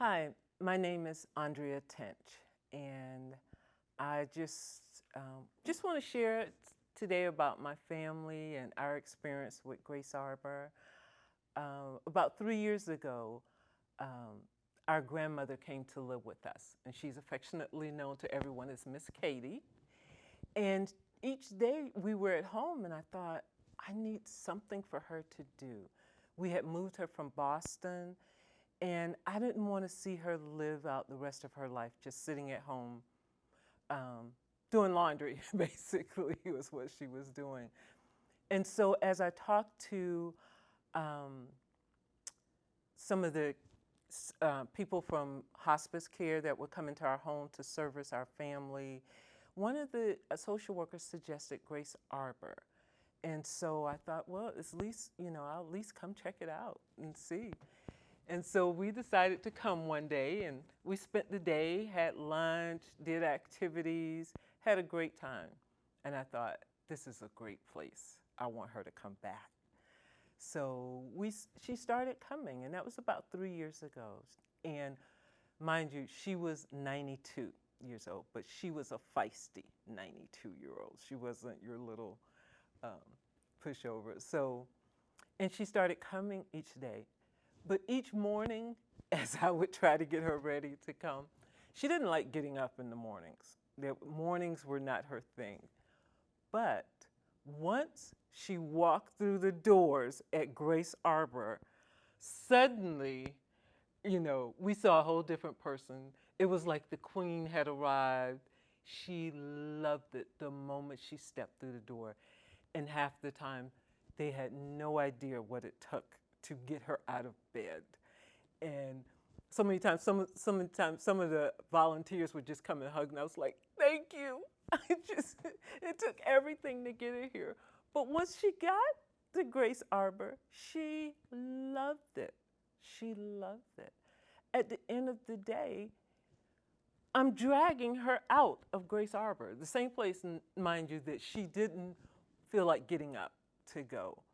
Hi, my name is Andrea Tench, and I just want to share today about my family and our experience with Grace Arbor. About 3 years ago, um, our grandmother came to live with us, and she's affectionately known to everyone as Miss Katie. And each day we were at home, and I thought, I need something for her to do. We had moved her from Boston, and I didn't want to see her live out the rest of her life just sitting at home um, doing laundry, basically, was what she was doing. And so as I talked to um, some of the people from hospice care that would come into our home to service our family, one of the social workers suggested Grace Arbor. And so I thought, well, at least, I'll at least come check it out and see. And so we decided to come one day, and we spent the day, had lunch, did activities, had a great time. And I thought, this is a great place. I want her to come back. So she started coming, and that was about 3 years ago. And mind you, she was 92 years old, but she was a feisty 92-year-old. She wasn't your little um, pushover. So, and she started coming each day. But each morning, as I would try to get her ready to come, she didn't like getting up in the mornings. The mornings were not her thing. But once she walked through the doors at Grace Arbor, suddenly, we saw a whole different person. It was like the queen had arrived. She loved it the moment she stepped through the door. And half the time, they had no idea what it took to get her out of bed. And so many times, some of the volunteers would just come and hug, and I was like, thank you. It took everything to get her here. But once she got to Grace Arbor, she loved it. She loved it. At the end of the day, I'm dragging her out of Grace Arbor, the same place, mind you, that she didn't feel like getting up to go.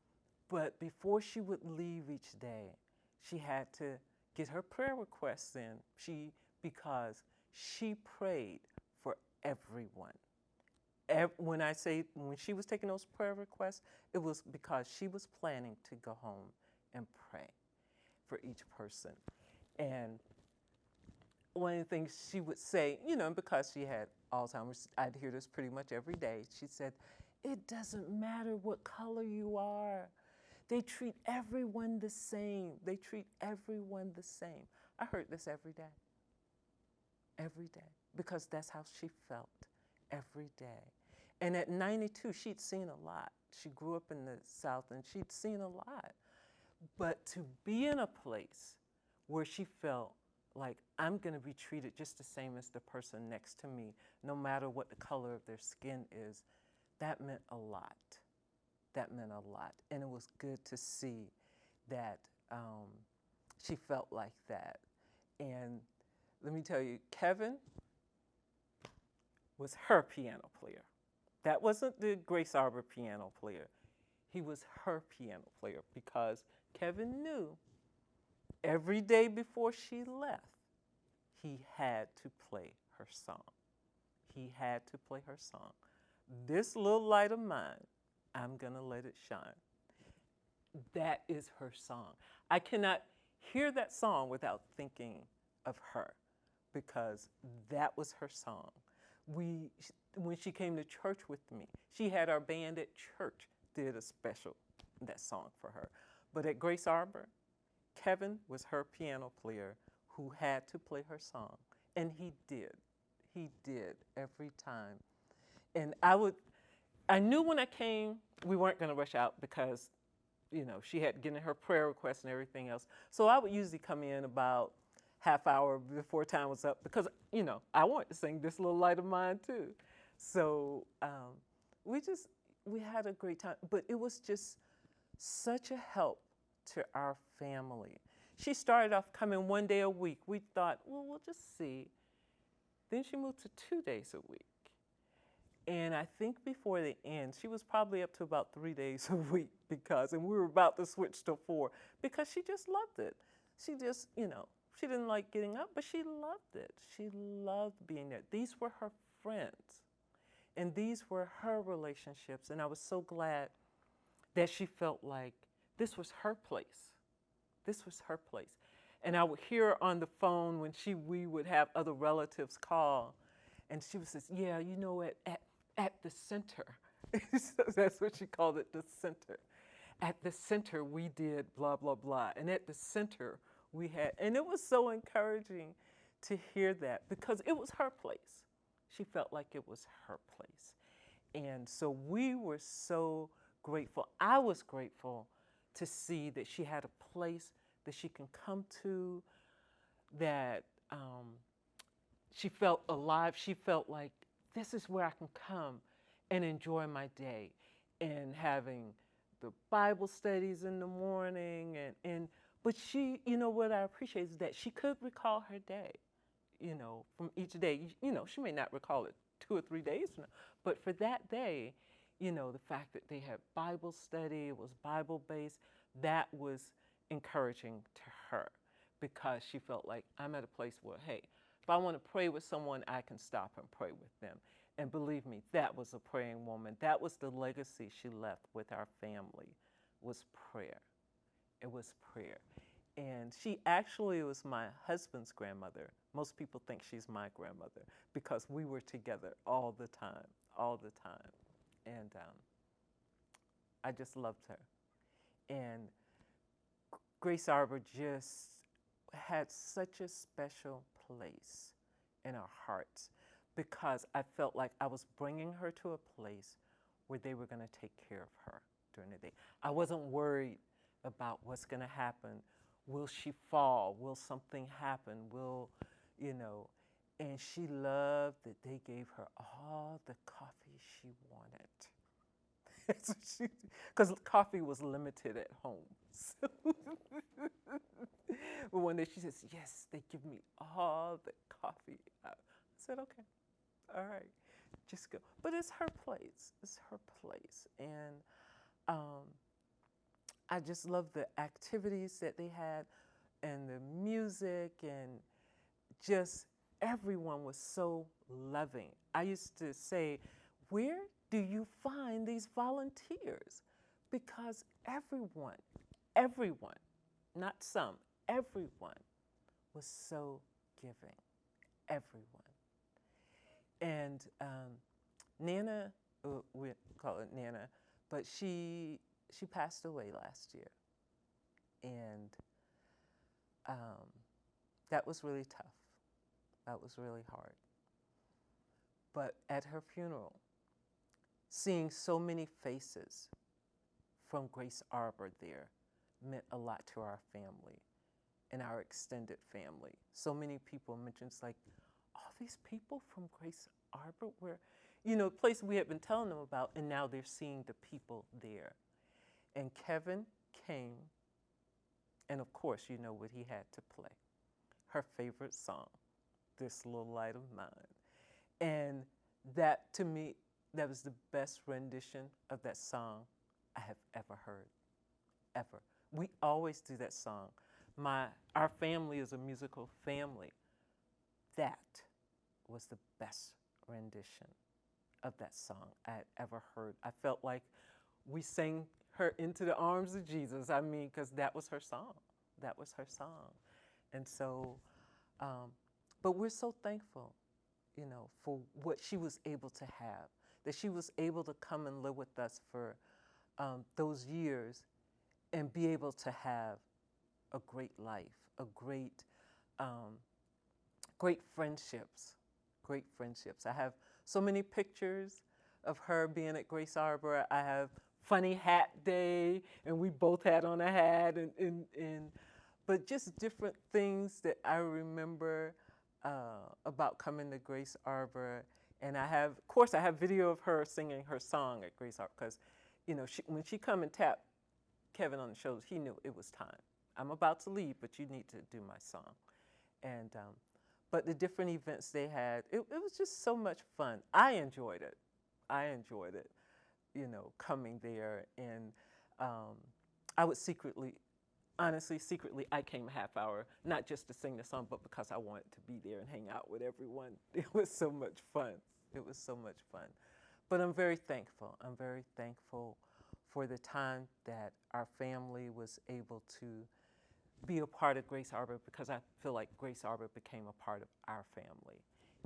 But before she would leave each day, she had to get her prayer requests in. Because she prayed for everyone. When she was taking those prayer requests, it was because she was planning to go home and pray for each person. And one of the things she would say, because she had Alzheimer's, I'd hear this pretty much every day. She said, it doesn't matter what color you are. They treat everyone the same. They treat everyone the same. I heard this every day, because that's how she felt every day. And at 92, she'd seen a lot. She grew up in the South, and she'd seen a lot. But to be in a place where she felt like, I'm going to be treated just the same as the person next to me, no matter what the color of their skin is, that meant a lot. That meant a lot. And it was good to see that she felt like that. And let me tell you, Kevin was her piano player. That wasn't the Grace Arbor piano player. He was her piano player, because Kevin knew every day before she left, he had to play her song. He had to play her song. This little light of mine, I'm gonna let it shine. That is her song. I cannot hear that song without thinking of her, because that was her song. When she came to church with me, she had our band at church did a special, that song for her. But at Grace Arbor, Kevin was her piano player who had to play her song. And he did. He did every time. And I knew when I came, we weren't going to rush out, because, she had given her prayer requests and everything else. So I would usually come in about half hour before time was up, because, I wanted to sing This Little Light of Mine too. So we had a great time, but it was just such a help to our family. She started off coming one day a week. We thought, well, we'll just see. Then she moved to 2 days a week. And I think before the end, she was probably up to about 3 days a week, and we were about to switch to 4, because she just loved it. She just, She didn't like getting up, but she loved it. She loved being there. These were her friends, and these were her relationships. And I was so glad that she felt like this was her place. This was her place. And I would hear her on the phone when we would have other relatives call, and she would say, yeah, you know, at the center. So that's what she called it, the center. At the center, we did blah, blah, blah. And at the center, we had, and it was so encouraging to hear that because it was her place. She felt like it was her place. And so we were so grateful. I was grateful to see that she had a place that she can come to, that she felt alive. She felt like this is where I can come and enjoy my day, and having the Bible studies in the morning. But she, you know, what I appreciate is that she could recall her day, you know, from each day. You know, she may not recall it 2 or 3 days from now, but for that day, you know, the fact that they had Bible study, it was Bible based, that was encouraging to her because she felt like I'm at a place where, hey, if I want to pray with someone, I can stop and pray with them. And believe me, that was a praying woman. That was the legacy she left with our family, was prayer. It was prayer. And she actually was my husband's grandmother. Most people think she's my grandmother because we were together all the time, all the time. And I just loved her. And Grace Arbor just had such a special place in our hearts because I felt like I was bringing her to a place where they were going to take care of her during the day. I wasn't worried about what's going to happen. Will she fall? Will something happen? Will, you know, and she loved that they gave her all the coffee she wanted. Because coffee was limited at home. So but one day she says, yes, they give me all the coffee. I said, okay, all right, just go. But it's her place. It's her place. And I just love the activities that they had and the music, and just everyone was so loving. I used to say, where do you find these volunteers? Because everyone, not some, everyone was so giving, everyone. And Nana, we call it Nana, but she passed away last year. And that was really tough. That was really hard. But at her funeral, seeing so many faces from Grace Arbor there meant a lot to our family and our extended family. So many people mentioned, it's like, all these people from Grace Arbor were, you know, a place we had been telling them about, and now they're seeing the people there. And Kevin came, and of course, you know what he had to play. Her favorite song, This Little Light of Mine. And that, to me, that was the best rendition of that song I have ever heard, ever. We always do that song. Our family is a musical family. That was the best rendition of that song I had ever heard. I felt like we sang her into the arms of Jesus. I mean, because that was her song. That was her song. And so, but we're so thankful, you know, for what she was able to have, that she was able to come and live with us for those years and be able to have a great life, a great, great friendships, great friendships. I have so many pictures of her being at Grace Arbor. I have funny hat day, and we both had on a hat, but just different things that I remember about coming to Grace Arbor. And I have, of course, I have video of her singing her song at Grace Arbor, because, you know, when she come and tapped Kevin on the shoulders, he knew it was time. I'm about to leave, but you need to do my song. And but the different events they had, it was just so much fun. I enjoyed it. I enjoyed it, you know, coming there. And I would secretly honestly, secretly, I came a half hour, not just to sing the song, but because I wanted to be there and hang out with everyone. It was so much fun. It was so much fun. But I'm very thankful. I'm very thankful for the time that our family was able to be a part of Grace Harbor, because I feel like Grace Harbor became a part of our family.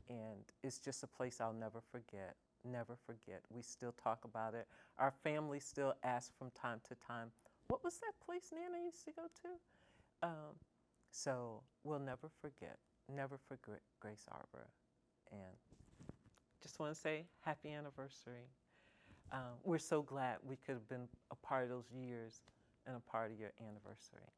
And it's just a place I'll never forget. Never forget. We still talk about it. Our family still asks from time to time, what was that place Nana used to go to? So we'll never forget Grace Harbor. And just want to say happy anniversary. We're so glad we could have been a part of those years and a part of your anniversary.